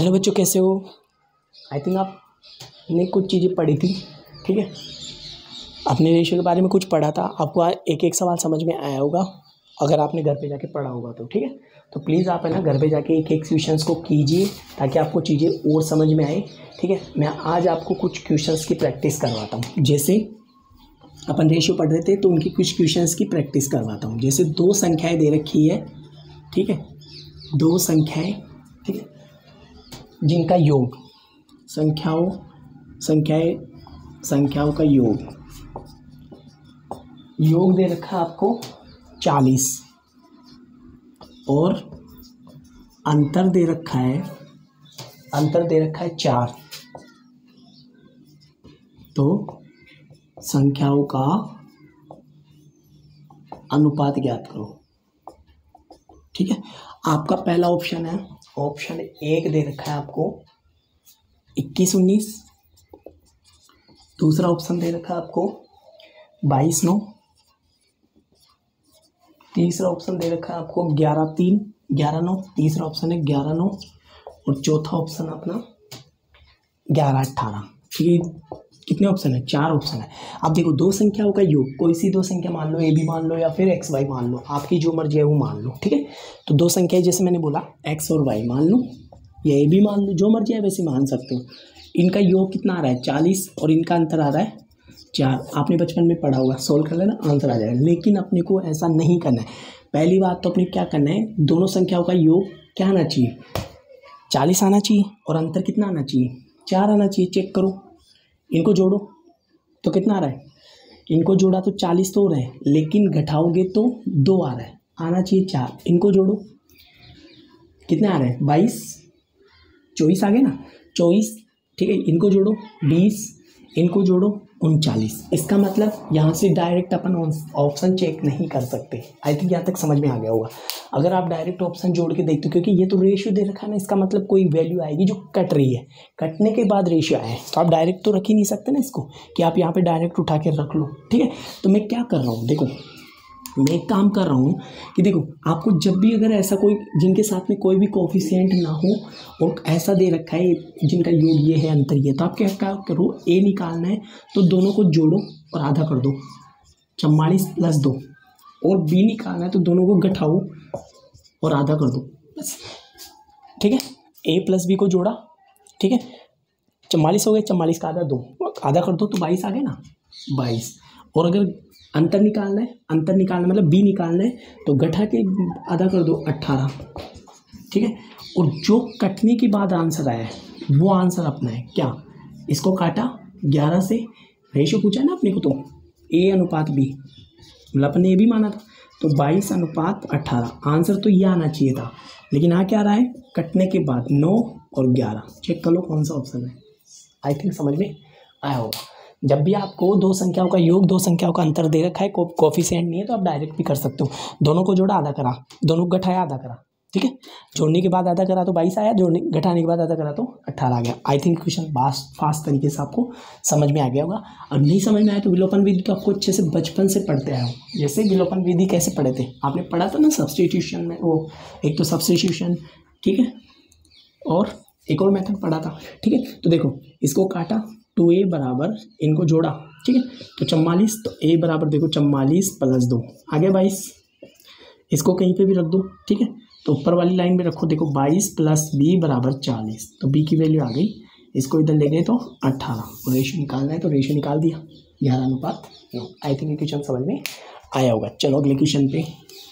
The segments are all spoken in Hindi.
हेलो बच्चों, कैसे हो? आई थिंक आपने कुछ चीज़ें पढ़ी थी, ठीक है। अपने रेशियो के बारे में कुछ पढ़ा था, आपको एक एक सवाल समझ में आया होगा अगर आपने घर पे जाके पढ़ा होगा तो, ठीक है। तो प्लीज़ आप है ना घर पे जाके एक एक क्वेश्चंस को कीजिए ताकि आपको चीज़ें और समझ में आए, ठीक है। मैं आज आपको कुछ क्वेश्चंस की प्रैक्टिस करवाता हूँ। जैसे अपन रेशियो पढ़ रहे थे तो उनकी कुछ क्वेश्चंस की प्रैक्टिस करवाता हूँ। जैसे दो संख्याएँ दे रखी है, ठीक है, दो संख्याएँ, ठीक है, जिनका योग संख्याओं का योग दे रखा है आपको 40 और अंतर दे रखा है 4। तो संख्याओं का अनुपात ज्ञात करो, ठीक है। आपका पहला ऑप्शन है, ऑप्शन 1 दे रखा है आपको 21-19। दूसरा ऑप्शन दे रखा है आपको 22-9। तीसरा ऑप्शन दे रखा है आपको 11-9। तीसरा ऑप्शन है 11-9 और चौथा ऑप्शन अपना 11-18, ठीक है। कितने ऑप्शन है? 4 ऑप्शन है। अब देखो, दो संख्याओं का योग, कोई सी दो संख्या मान लो, ए बी मान लो या फिर एक्स वाई मान लो, आपकी जो मर्जी है वो मान लो, ठीक है। तो दो संख्याएं जैसे मैंने बोला एक्स और वाई मान लो या ए बी मान लो, जो मर्जी है वैसे मान सकते हो। इनका योग कितना आ रहा है? 40 और इनका अंतर आ रहा है 4। आपने बचपन में पढ़ा होगा, सोल्व कर लेना, आंसर आ जाएगा। लेकिन अपने को ऐसा नहीं करना है। पहली बात तो अपने क्या करना है, दोनों संख्याओं का योग क्या आना चाहिए? 40 आना चाहिए और अंतर कितना आना चाहिए? 4 आना चाहिए। चेक करो, इनको जोड़ो तो कितना आ रहा है? इनको जोड़ा तो 40 तो हो रहा है, लेकिन घटाओगे तो 2 आ रहा है, आना चाहिए 4। इनको जोड़ो, कितने आ रहे हैं? 22, 24 आ गए ना, 24, ठीक है। इनको जोड़ो 20, इनको जोड़ो 39। इसका मतलब यहाँ से डायरेक्ट अपन ऑप्शन चेक नहीं कर सकते। आई थिंक यहाँ तक समझ में आ गया होगा। अगर आप डायरेक्ट ऑप्शन जोड़ के देखते हो, क्योंकि ये तो रेशियो दे रखा है ना, इसका मतलब कोई वैल्यू आएगी जो कट रही है, कटने के बाद रेशियो आया है, तो आप डायरेक्ट तो रख ही नहीं सकते ना इसको कि आप यहाँ पे डायरेक्ट उठा के रख लो, ठीक है। तो मैं क्या कर रहा हूँ, देखो मैं एक काम कर रहा हूँ कि देखो, आपको जब भी अगर ऐसा कोई जिनके साथ में कोई भी कोफिशिएंट ना हो और ऐसा दे रखा है जिनका योग ये है, अंतर ये, तो आप क्या करो, ए निकालना है तो दोनों को जोड़ो और आधा कर दो, 44 + 2। और बी निकालना है तो दोनों को घटाओ और आधा कर दो, बस, ठीक है। ए प्लस बी को जोड़ा, ठीक है, 44 हो गए, 44 का आधा 2, आधा कर दो तो 22 आ गए ना, 22। और अगर अंतर निकालना है मतलब बी निकालना है तो घटा के आधा कर दो, 18, ठीक है। और जो कटने के बाद आंसर आया है वो आंसर अपना है क्या? इसको काटा 11 से, रेशियो पूछा है ना अपने को, तो ए अनुपात बी, मतलब अपने ए भी माना था, तो 22:18। आंसर तो ये आना चाहिए था, लेकिन आ क्या रहा है? कटने के बाद 9 और 11। चेक कर लो कौन सा ऑप्शन है। आई थिंक समझ में आया होगा। जब भी आपको दो संख्याओं का योग, दो संख्याओं का अंतर दे रखा है, कोफिशिएंट नहीं है, तो आप डायरेक्ट भी कर सकते हो। दोनों को जोड़ा, आधा करा, दोनों को घटाया, आधा करा, ठीक है। जोड़ने के बाद आधा करा तो 22 आया, घटाने के बाद आधा करा तो 18 आ गया। आई थिंक क्वेश्चन फास्ट तरीके से आपको समझ में आ गया होगा। और नहीं समझ में आया तो विलोपन विधि तो आपको अच्छे से बचपन से पढ़ते आए हो। जैसे विलोपन विधि कैसे पढ़े थे, आपने पढ़ा था ना सब्स्टिट्यूशन में, वो एक तो सब्स्टिट्यूशन, ठीक है, और एक और मेथड पढ़ा था, ठीक है। तो देखो, इसको काटा 2a बराबर, इनको जोड़ा, ठीक है, तो 44, तो a बराबर देखो 44 + 2 आ गया 22। इसको कहीं पे भी रख दो, ठीक है, तो ऊपर वाली लाइन में रखो, देखो 22 + b = 40, तो b की वैल्यू आ गई। इसको इधर ले गए तो 18, और रेशियो निकालना है तो रेशियो निकाल दिया, 11:9। आई थिंक ये क्वेश्चन समझ में आया होगा। चलो अगले क्वेश्चन पे,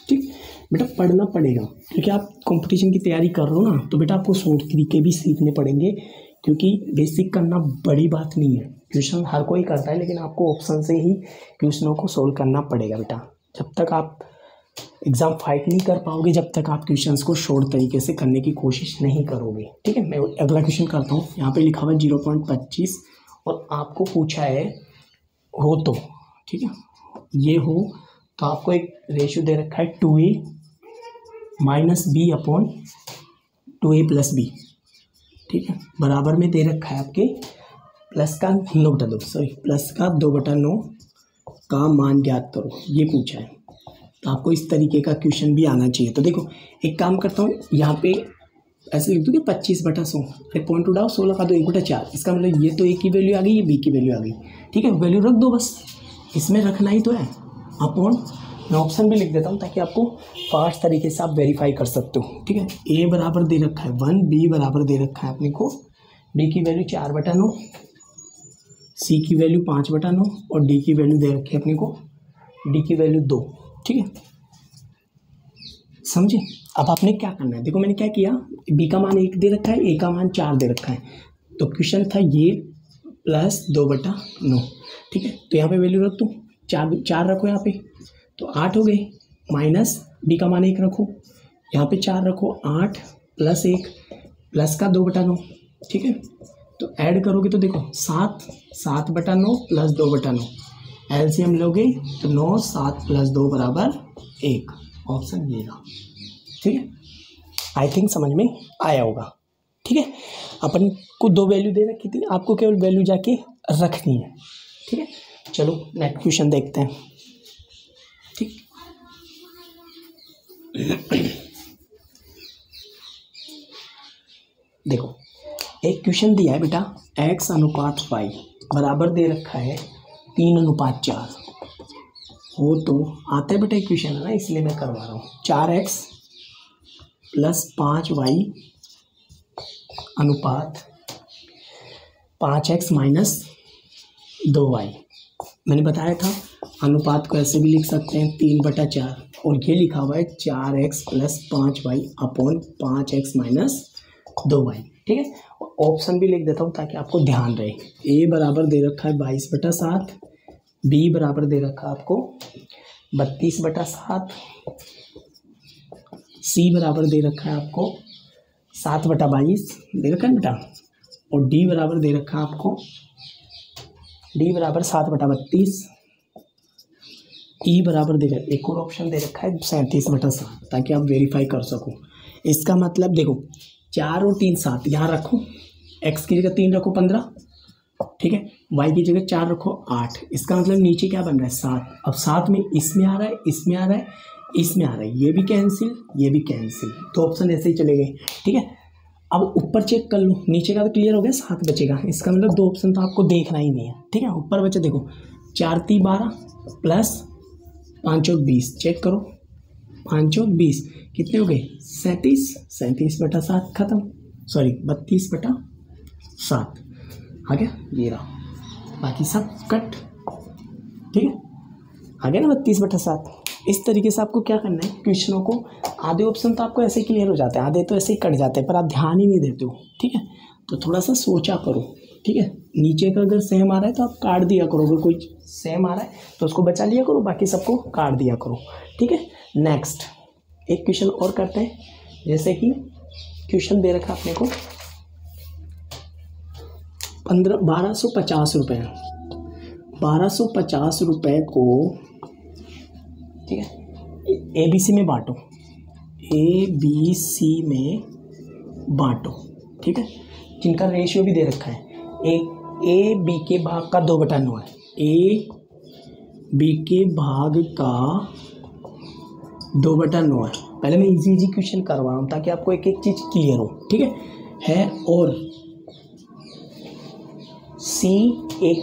ठीक। बेटा पढ़ना पड़ेगा, क्योंकि आप कंपटीशन की तैयारी कर रहे हो ना, तो बेटा आपको शॉर्ट तरीके भी सीखने पड़ेंगे, क्योंकि बेसिक करना बड़ी बात नहीं है। क्वेश्चन हर कोई करता है, लेकिन आपको ऑप्शन से ही क्वेश्चनों को सोल्व करना पड़ेगा बेटा। जब तक आप एग्ज़ाम फाइट नहीं कर पाओगे, जब तक आप क्वेश्चंस को शॉर्ट तरीके से करने की कोशिश नहीं करोगे, ठीक है। मैं अगला क्वेश्चन करता हूँ। यहाँ पे लिखा हुआ है 0.25 और आपको पूछा है हो तो, ठीक है, ये हो तो आपको एक रेशियो दे रखा है 2a - b/2a + b, ठीक है, बराबर में दे रखा है आपके प्लस का 2/9 का मान ज्ञात करो, ये पूछा है। तो आपको इस तरीके का क्वेश्चन भी आना चाहिए। तो देखो, एक काम करता हूँ, यहाँ पे ऐसे लिख दूँ कि 25/100। अरे पॉइंट उड़ाओ, 16 का 2 1/4। इसका मतलब ये तो ए की वैल्यू आ गई, ये बी की वैल्यू आ गई। ठीक है, वैल्यू रख दो बस, इसमें रखना ही तो है। अपॉन, मैं ऑप्शन भी लिख देता हूँ ताकि आपको फास्ट तरीके से आप वेरीफाई कर सकते हो। ठीक है, ए बराबर दे रखा है 1, बी बराबर दे रखा है अपने को, बी की वैल्यू 4/9, सी की वैल्यू 5/9 और डी की वैल्यू दे रखी है अपने को, डी की वैल्यू 2। ठीक है, समझे। अब आपने क्या करना है, देखो मैंने क्या किया, बी का मान 1 दे रखा है, ए का मान 4 दे रखा है, तो क्वेश्चन था ये प्लस 2/9। ठीक है, तो यहाँ पे वैल्यू रख दूँ, 4 रखो यहाँ पे, तो 8 हो गई, माइनस बी का मान 1 रखो, यहाँ पे 4 रखो, 8 प्लस 1 प्लस का 2/9। ठीक है, तो ऐड करोगे तो देखो 7/9 प्लस 2/9, एलसीएम लोगे तो 9, 7 प्लस 2 बराबर 1। ऑप्शन ये रहा। ठीक है, आई थिंक समझ में आया होगा। ठीक है, अपन को 2 वैल्यू दे रखी थी, आपको केवल वैल्यू जाके रखनी है। ठीक है, चलो नेक्स्ट क्वेश्चन देखते हैं। ठीक, देखो एक क्वेश्चन दिया है बेटा, x अनुपात y बराबर दे रखा है 3:4 हो, तो आता है बेटा एक क्वेश्चन है ना, इसलिए मैं करवा रहा हूँ। 4x प्लस 5y अनुपात 5x माइनस 2y। मैंने बताया था अनुपात को ऐसे भी लिख सकते हैं 3/4, और ये लिखा हुआ है 4x plus 5y upon 5x minus 2y। ठीक है, ऑप्शन भी लिख देता हूँ ताकि आपको ध्यान रहे। ए बराबर दे रखा है 22/7, बी बराबर दे रखा है आपको 32/7, सी बराबर दे रखा है आपको 7/22 दे रखा है बेटा, और डी बराबर दे रखा है आपको, डी बराबर 7/32, ई बराबर दे रखा है, एक और ऑप्शन दे रखा है 37/7, ताकि आप वेरीफाई कर सको। इसका मतलब देखो 4 और 3 7 यहाँ रखो, x की जगह 3 रखो 15, ठीक है, y की जगह 4 रखो 8। इसका मतलब नीचे क्या बन रहा है 7। अब 7 में इसमें आ रहा है, इसमें आ रहा है, इसमें आ रहा है, ये भी कैंसिल, ये भी कैंसिल, तो ऑप्शन ऐसे ही चले गए। ठीक है, अब ऊपर चेक कर लो, नीचे का तो क्लियर हो गया, 7 बचेगा, इसका मतलब 2 ऑप्शन तो आपको देखना ही नहीं है। ठीक है, ऊपर बचे देखो 4 3 12 प्लस 5 और 20, चेक करो 5 और 20 कितने हो गए 37, 37/7 खत्म, सॉरी 32/7 आ गया, ये रहा, बाकी सब कट। ठीक है, आ गया ना 32/7। इस तरीके से आपको क्या करना है, क्वेश्चनों को आधे ऑप्शन तो आपको ऐसे क्लियर हो जाते हैं, आधे तो ऐसे ही कट जाते हैं, पर आप ध्यान ही नहीं देते हो। ठीक है, तो थोड़ा सा सोचा करो। ठीक है, नीचे का अगर सेम आ रहा है तो आप काट दिया करो, अगर कोई सेम आ रहा है तो उसको बचा लिया करो, बाकी सबको काट दिया करो। ठीक है, नेक्स्ट एक क्वेश्चन और करते हैं। जैसे कि क्वेश्चन दे रखा अपने को 1250 रुपये, 1250 रुपये को, ठीक है, ABC में बांटो, ABC में बांटो। ठीक है, जिनका रेशियो भी दे रखा है, एक AB के भाग का 2/9 है, AB के भाग का 2/9 है। पहले मैं इजी क्वेश्चन करवा रहा हूँ ताकि आपको एक एक चीज़ क्लियर हो। ठीक है, और CA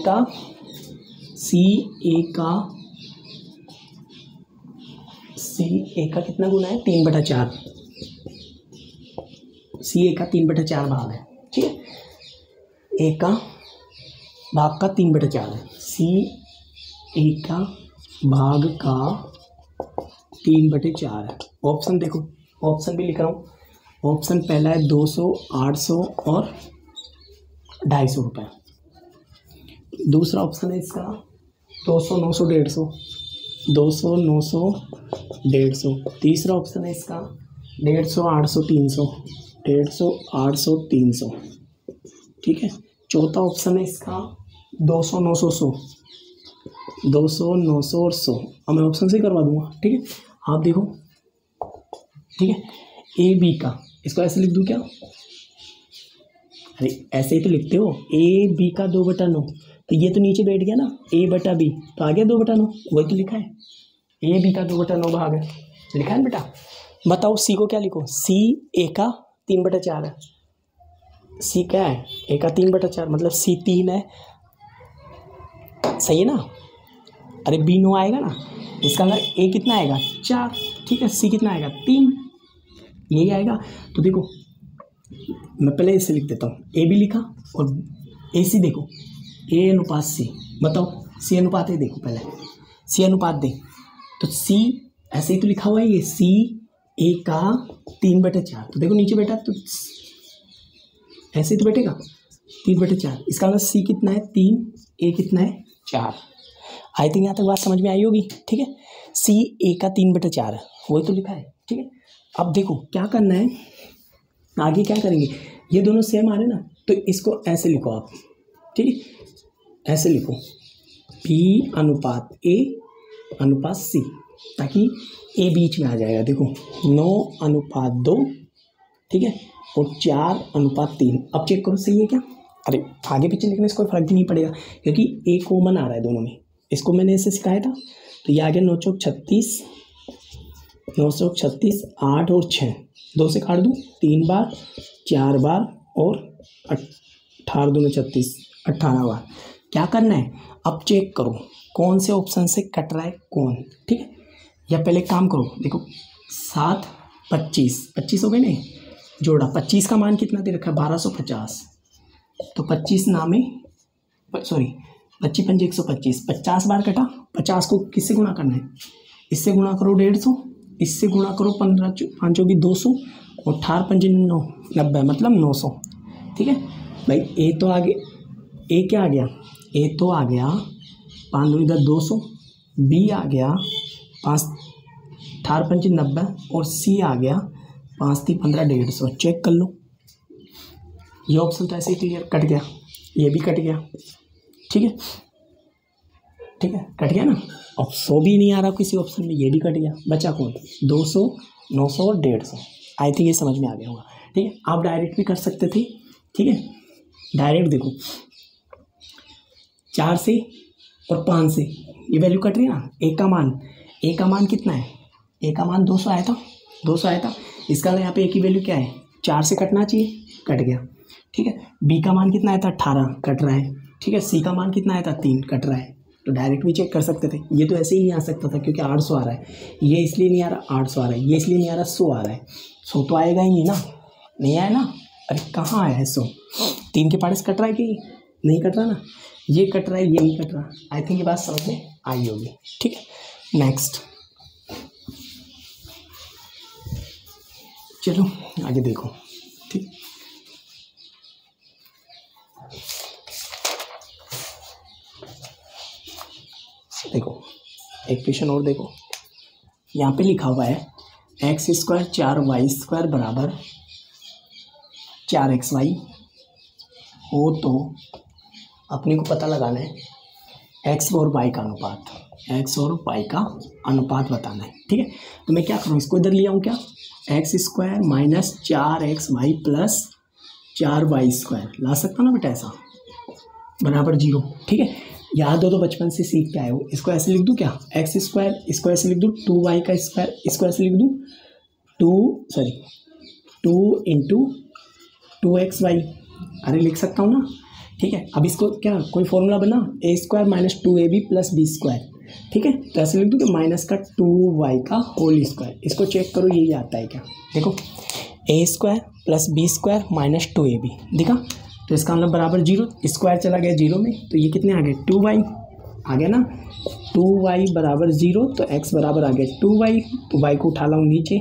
का कितना गुना है 3/4, CA का 3/4 भाग है। ठीक है, A का भाग का 3/4 है, CA का भाग का 3/4 है। ऑप्शन देखो, ऑप्शन भी लिख रहा हूँ। ऑप्शन पहला है 200, 800 और 250 रुपये। दूसरा ऑप्शन है इसका 200, 900, 150, 200, 900, 150। तीसरा ऑप्शन है इसका 150, 800, 300, 150, 800, 300। ठीक है, चौथा ऑप्शन है इसका 200, 900, 100, 200, 900 और 100। अब मैं ऑप्शन से करवा दूंगा। ठीक है, आप देखो। ठीक है, AB का, इसको ऐसे लिख दूँ क्या, अरे ऐसे ही तो लिखते हो, AB का 2/9, तो ये तो नीचे बैठ गया ना, A/B, तो आ गया 2/9, वही तो लिखा है, AB का 2/9 भाग है, लिखा है ना बेटा। बताओ C को क्या लिखो, CA का 3/4 है, सी क्या है ए का 3/4 मतलब सी 3 है, सही है ना। अरे बी 9 आएगा ना, इसका अंदर ए कितना आएगा 4, ठीक है, सी कितना आएगा 3, यही आएगा। तो देखो मैं पहले इसे लिख देता हूँ, ए भी लिखा और ए सी देखो, ए अनुपात सी, बताओ सी अनुपात ए, देखो पहले सी अनुपात दे, तो सी ऐसे ही तो लिखा हुआ है ये सी ए का 3/4, तो देखो नीचे बैठा तो ऐसे ही तो बैठेगा 3/4, इसका मतलब सी कितना है 3, ए कितना है 4। आई थिंक यहाँ तक बात समझ में आई होगी, ठीक है। सी ए का 3/4 है, वही तो लिखा है, ठीक है। अब देखो क्या करना है, आगे क्या करेंगे, ये दोनों सेम आ रहे ना, तो इसको ऐसे लिखो आप, ठीक है, ऐसे लिखो पी अनुपात ए अनुपात सी, ताकि ए बीच में आ जाएगा। देखो 9:2, ठीक है, और 4:3। अब चेक करो सही है क्या। अरे आगे पीछे लिखने से कोई फर्क भी नहीं पड़ेगा, क्योंकि ए कॉमन आ रहा है दोनों में। इसको मैंने ऐसे सिखाया था, तो ये आ गया 9 चौक 36, 9 चौक 36, 8 और 6, 2 से काट दूँ 3 बार, 4 बार और 18 दूनी 36, 18 बार। क्या करना है, अब चेक करो कौन से ऑप्शन से कट रहा है कौन, ठीक है। या पहले काम करो, देखो 7, 25, 25 हो गए नहीं, जोड़ा 25 का मान कितना दे रखा है 1250, तो 25 नामे सॉरी 25 पंजे 125, 50 बार कटा, 50 को किससे गुणा करना है, इससे गुणा करो 150, इससे गुणा करो 15 5 भी 200 और 18 पंजे 9 90 मतलब 900, ठीक है भाई। ए तो आगे, ए क्या आ गया, ए तो आ गया 5 दूनी 10 200, बी आ गया 5 18 पंजे 90 और सी आ गया 5 3 15 150। चेक कर लो, ये ऑप्शन तो ऐसे ही क्लियर कट गया, ये भी कट गया, ठीक है, ठीक है कट गया ना। अब 100 भी नहीं आ रहा किसी ऑप्शन में, ये भी कट गया, बचा कौन 200, 900 और 150। आई थिंक ये समझ में आ गया होगा, ठीक है। आप डायरेक्ट भी कर सकते थे, ठीक है, डायरेक्ट देखो 4 से और 5 से ये वैल्यू कट रही है ना, ए का मान कितना है, ए का मान 200 आया था, 200 आया था, इसका यहाँ पे ए की वैल्यू क्या है 4 से कटना चाहिए, कट गया, ठीक है। बी का मान कितना आया था 18, कट रहा है, ठीक है। सी का मान कितना आया था 3, कट रहा है। तो डायरेक्ट भी चेक कर सकते थे, ये तो ऐसे ही नहीं आ सकता था क्योंकि 800 आ रहा है, ये इसलिए नहीं आ रहा 800 आ रहा है, ये इसलिए नहीं आ रहा 100 आ रहा है, 100 तो आएगा ही नहीं ना, नहीं आया ना। अरे कहाँ आया है 100, 3 के पार्ट कट रहा है कि नहीं कट रहा ना, ये कट रहा है ये नहीं कट रहा। आई थिंक ये बात समझ में आई होगी, ठीक है। नेक्स्ट चलो आगे देखो, ठीक। देखो एक क्वेश्चन और देखो, यहाँ पे लिखा हुआ है x² 4y² बराबर 4xy हो, तो अपने को पता लगाना है x और y का अनुपात, x और y का अनुपात बताना है, ठीक है। तो मैं क्या करूँ, इसको इधर ले आऊँ क्या, x² - 4xy प्लस 4y² ला सकता ना बेटा, ऐसा बराबर 0, ठीक है। याद हो तो बचपन से सीख के आए हो, इसको ऐसे लिख दूँ क्या x², इसको ऐसे लिख दूँ 2y का स्क्वायर, इसको ऐसे लिख दूँ 2 इंटू 2xy, अरे लिख सकता हूँ ना, ठीक है। अब इसको क्या कोई फॉर्मूला बना a² - 2ab + b², ठीक है। तो ऐसे लिख दूँ कि माइनस का 2y का होल स्क्वायर, इसको चेक करो यही आता है क्या, देखो a² + b² - 2ab दिखा, तो इसका मतलब बराबर 0, स्क्वायर चला गया 0 में, तो ये कितने आ गए 2y आ गया ना, 2y बराबर 0, तो x बराबर आ गया 2y, तो y को उठा लाऊँ नीचे,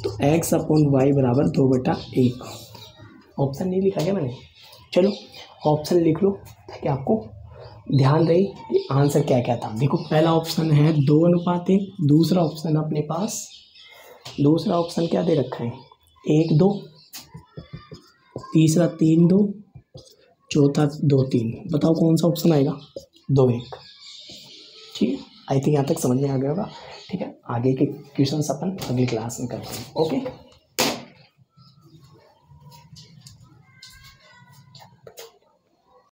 तो x/y बराबर 2/1। ऑप्शन नहीं लिखा क्या मैंने, चलो ऑप्शन लिख लो ताकि आपको ध्यान रहे कि आंसर क्या क्या था। देखो पहला ऑप्शन है 2:1, दूसरा ऑप्शन अपने पास, दूसरा ऑप्शन क्या दे रखा है 1:2, तीसरा 3:2, चौथा 2:3। बताओ कौन सा ऑप्शन आएगा 2:1, ठीक है। आई थिंक यहाँ तक समझ में आ गया होगा, ठीक है। आगे के क्वेश्चन अपन अगली क्लास में करते हैं, ओके।